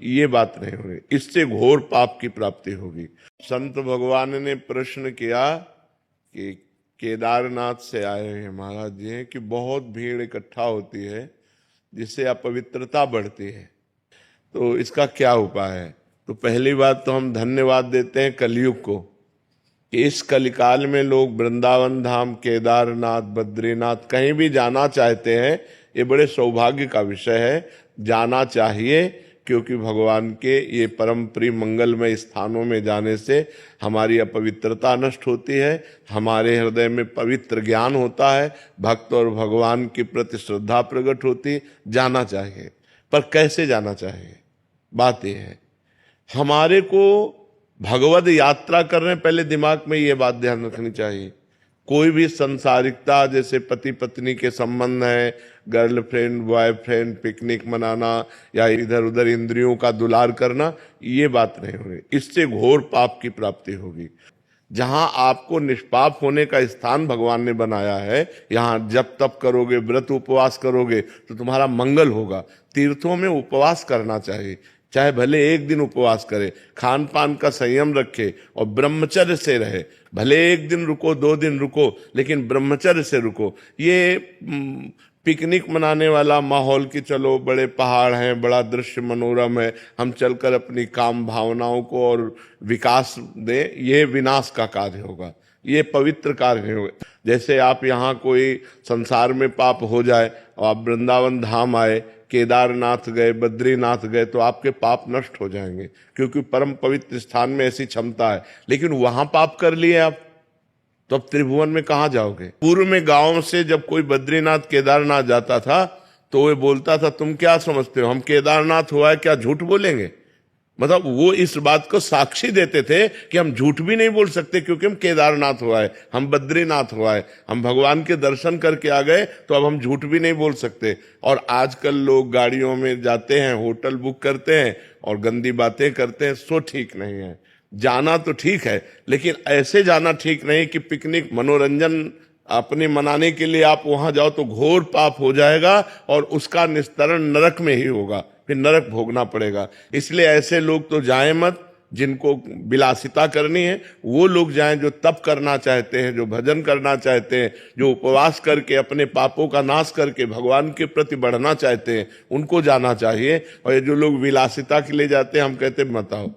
ये बात नहीं होगी, इससे घोर पाप की प्राप्ति होगी। संत भगवान ने प्रश्न किया कि केदारनाथ से आए हैं महाराज जी हैं कि बहुत भीड़ इकट्ठा होती है जिससे अपवित्रता बढ़ती है, तो इसका क्या उपाय है। तो पहली बात तो हम धन्यवाद देते हैं कलयुग को कि इस कलिकाल में लोग वृंदावन धाम, केदारनाथ, बद्रीनाथ कहीं भी जाना चाहते हैं। ये बड़े सौभाग्य का विषय है, जाना चाहिए, क्योंकि भगवान के ये परम प्रिय मंगलमय स्थानों में जाने से हमारी अपवित्रता नष्ट होती है, हमारे हृदय में पवित्र ज्ञान होता है, भक्त और भगवान के प्रति श्रद्धा प्रकट होती। जाना चाहिए, पर कैसे जाना चाहिए, बात यह है। हमारे को भगवद यात्रा करने पहले दिमाग में ये बात ध्यान रखनी चाहिए, कोई भी संसारिकता जैसे पति पत्नी के संबंध है, गर्लफ्रेंड बॉयफ्रेंड, पिकनिक मनाना या इधर उधर इंद्रियों का दुलार करना, ये बात नहीं होगी, इससे घोर पाप की प्राप्ति होगी। जहां आपको निष्पाप होने का स्थान भगवान ने बनाया है, यहां जब तप करोगे, व्रत उपवास करोगे तो तुम्हारा मंगल होगा। तीर्थों में उपवास करना चाहिए, चाहे भले एक दिन उपवास करे, खान पान का संयम रखे और ब्रह्मचर्य से रहे। भले एक दिन रुको, 2 दिन रुको, लेकिन ब्रह्मचर्य से रुको। ये पिकनिक मनाने वाला माहौल कि चलो बड़े पहाड़ हैं, बड़ा दृश्य मनोरम है, हम चलकर अपनी काम भावनाओं को और विकास दें, ये विनाश का कार्य होगा, ये पवित्र कार्य नहीं होगा। जैसे आप यहाँ कोई संसार में पाप हो जाए और आप वृंदावन धाम आए, केदारनाथ गए, बद्रीनाथ गए, तो आपके पाप नष्ट हो जाएंगे, क्योंकि परम पवित्र स्थान में ऐसी क्षमता है। लेकिन वहां पाप कर लिए आप, तो अब त्रिभुवन में कहां जाओगे। पूर्व में गांव से जब कोई बद्रीनाथ केदारनाथ जाता था तो वो बोलता था, तुम क्या समझते हो हम केदारनाथ हुआ है क्या झूठ बोलेंगे। मतलब वो इस बात को साक्षी देते थे कि हम झूठ भी नहीं बोल सकते, क्योंकि हम केदारनाथ हुआ है, हम बद्रीनाथ हुआ है, हम भगवान के दर्शन करके आ गए, तो अब हम झूठ भी नहीं बोल सकते। और आजकल लोग गाड़ियों में जाते हैं, होटल बुक करते हैं और गंदी बातें करते हैं, सो ठीक नहीं है। जाना तो ठीक है, लेकिन ऐसे जाना ठीक नहीं कि पिकनिक मनोरंजन अपने मनाने के लिए आप वहां जाओ तो घोर पाप हो जाएगा और उसका निस्तरण नरक में ही होगा, फिर नरक भोगना पड़ेगा। इसलिए ऐसे लोग तो जाएं मत, जिनको विलासिता करनी है वो लोग जाएं, जो तप करना चाहते हैं, जो भजन करना चाहते हैं, जो उपवास करके अपने पापों का नाश करके भगवान के प्रति बढ़ना चाहते हैं, उनको जाना चाहिए। और ये जो लोग विलासिता के लिए जाते हैं, हम कहते मत आओ,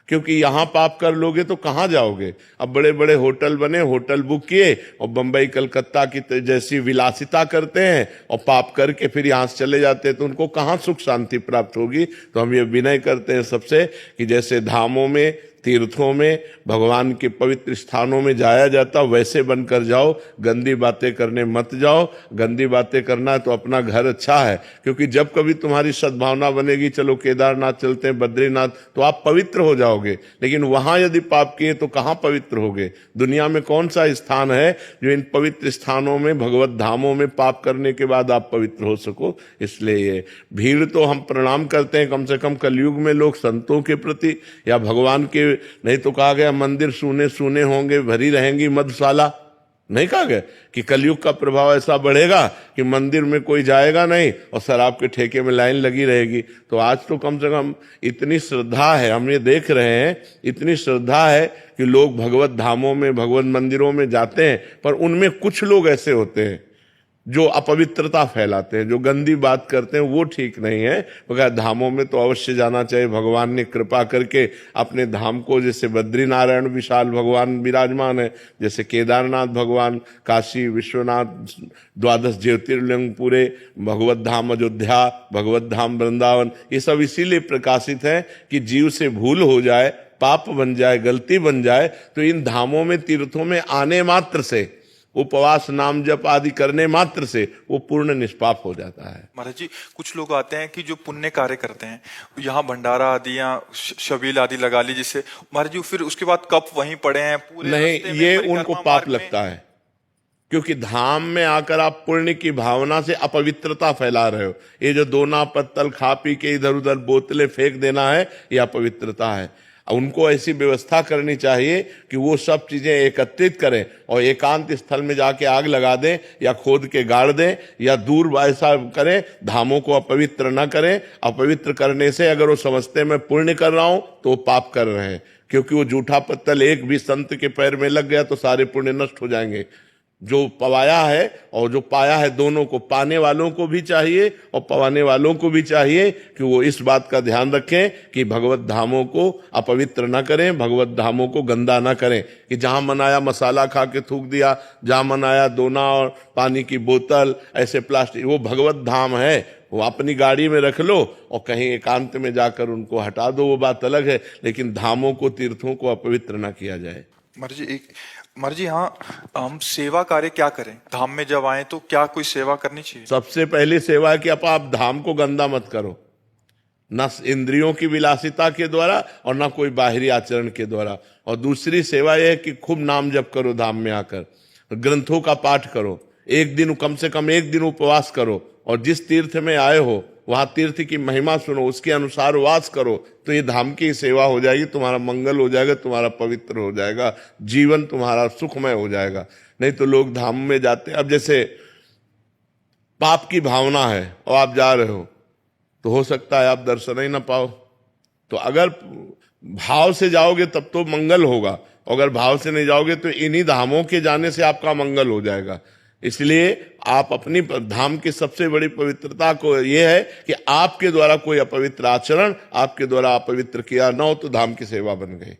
क्योंकि यहां पाप कर लोगे तो कहां जाओगे। अब बड़े बड़े होटल बने, होटल बुक किए और बंबई कलकत्ता की जैसी विलासिता करते हैं और पाप करके फिर यहां से चले जाते हैं, तो उनको कहां सुख शांति प्राप्त होगी। तो हम ये विनय करते हैं सबसे कि जैसे धामों में, तीर्थों में, भगवान के पवित्र स्थानों में जाया जाता, वैसे बनकर जाओ, गंदी बातें करने मत जाओ। गंदी बातें करना है तो अपना घर अच्छा है, क्योंकि जब कभी तुम्हारी सद्भावना बनेगी, चलो केदारनाथ चलते हैं, बद्रीनाथ, तो आप पवित्र हो जाओगे। लेकिन वहां यदि पाप किए तो कहां पवित्र होगे। दुनिया में कौन सा स्थान है जो इन पवित्र स्थानों में, भगवत धामों में पाप करने के बाद आप पवित्र हो सको। इसलिए ये भीड़ तो हम प्रणाम करते हैं, कम से कम कलयुग में लोग संतों के प्रति या भगवान के, नहीं तो कहा गया मंदिर सूने सूने होंगे, भरी रहेंगी मधुशाला, नहीं कहा गया कि कलयुग का प्रभाव ऐसा बढ़ेगा कि मंदिर में कोई जाएगा नहीं और शराब के ठेके में लाइन लगी रहेगी। तो आज तो कम से कम इतनी श्रद्धा है, हम ये देख रहे हैं, इतनी श्रद्धा है कि लोग भगवत धामों में, भगवत मंदिरों में जाते हैं, पर उनमें कुछ लोग ऐसे होते हैं जो अपवित्रता फैलाते हैं, जो गंदी बात करते हैं, वो ठीक नहीं है। मगर धामों में तो अवश्य जाना चाहिए। भगवान ने कृपा करके अपने धाम को, जैसे बद्रीनारायण विशाल भगवान विराजमान है, जैसे केदारनाथ भगवान, काशी विश्वनाथ, 12 ज्योतिर्लिंग पूरे, भगवत धाम अयोध्या, भगवत धाम वृंदावन, ये सब इसीलिए प्रकाशित है कि जीव से भूल हो जाए, पाप बन जाए, गलती बन जाए, तो इन धामों में, तीर्थों में आने मात्र से, उपवास नाम जप आदि करने मात्र से वो पूर्ण निष्पाप हो जाता है। महाराज जी, कुछ लोग आते हैं कि जो पुण्य कार्य करते हैं, यहाँ भंडारा आदि या शबील आदि लगा ली, जिससे महाराज जी फिर उसके बाद कप वहीं पड़े हैं पूरे नहीं, ये उनको पाप लगता है, क्योंकि धाम में आकर आप पुण्य की भावना से अपवित्रता फैला रहे हो। ये जो दोना पत्तल खा पी के इधर उधर बोतलें फेंक देना है, ये अपवित्रता है। उनको ऐसी व्यवस्था करनी चाहिए कि वो सब चीजें एकत्रित करें और एकांत स्थल में जाके आग लगा दें या खोद के गाड़ दें या दूर ऐसा करें, धामों को अपवित्र ना करें। अपवित्र करने से अगर वो समझते मैं पुण्य कर रहा हूं तो वो पाप कर रहे हैं, क्योंकि वो जूठा पत्तल एक भी संत के पैर में लग गया तो सारे पुण्य नष्ट हो जाएंगे। जो पवाया है और जो पाया है, दोनों को, पाने वालों को भी चाहिए और पवाने वालों को भी चाहिए कि वो इस बात का ध्यान रखें कि भगवत धामों को अपवित्र ना करें, भगवत धामों को गंदा ना करें। कि जहां मन आया मसाला खा के थूक दिया, जहां मन आया दोना और पानी की बोतल, ऐसे प्लास्टिक, वो भगवत धाम है, वो अपनी गाड़ी में रख लो और कहीं एकांत में जाकर उनको हटा दो, वो बात अलग है, लेकिन धामों को, तीर्थों को अपवित्र ना किया जाए। महाराज जी, हाँ, हम सेवा कार्य क्या करें? धाम में जब आए तो क्या कोई सेवा करनी चाहिए? सबसे पहली सेवा है कि आप धाम को गंदा मत करो, ना इंद्रियों की विलासिता के द्वारा और ना कोई बाहरी आचरण के द्वारा। और दूसरी सेवा यह है कि खूब नाम जप करो, धाम में आकर ग्रंथों का पाठ करो, एक दिन, कम से कम एक दिन उपवास करो, और जिस तीर्थ में आए हो वहां तीर्थ की महिमा सुनो, उसके अनुसार वास करो, तो ये धाम की सेवा हो जाएगी, तुम्हारा मंगल हो जाएगा, तुम्हारा पवित्र हो जाएगा, जीवन तुम्हारा सुखमय हो जाएगा। नहीं तो लोग धाम में जाते, अब जैसे पाप की भावना है और आप जा रहे हो तो हो सकता है आप दर्शन ही ना पाओ। तो अगर भाव से जाओगे तब तो मंगल होगा, अगर भाव से नहीं जाओगे तो इन्हीं धामों के जाने से आपका मंगल हो जाएगा। इसलिए आप अपनी धाम की सबसे बड़ी पवित्रता को यह है कि आपके द्वारा कोई अपवित्र आचरण, आपके द्वारा अपवित्र किया न हो तो धाम की सेवा बन गई।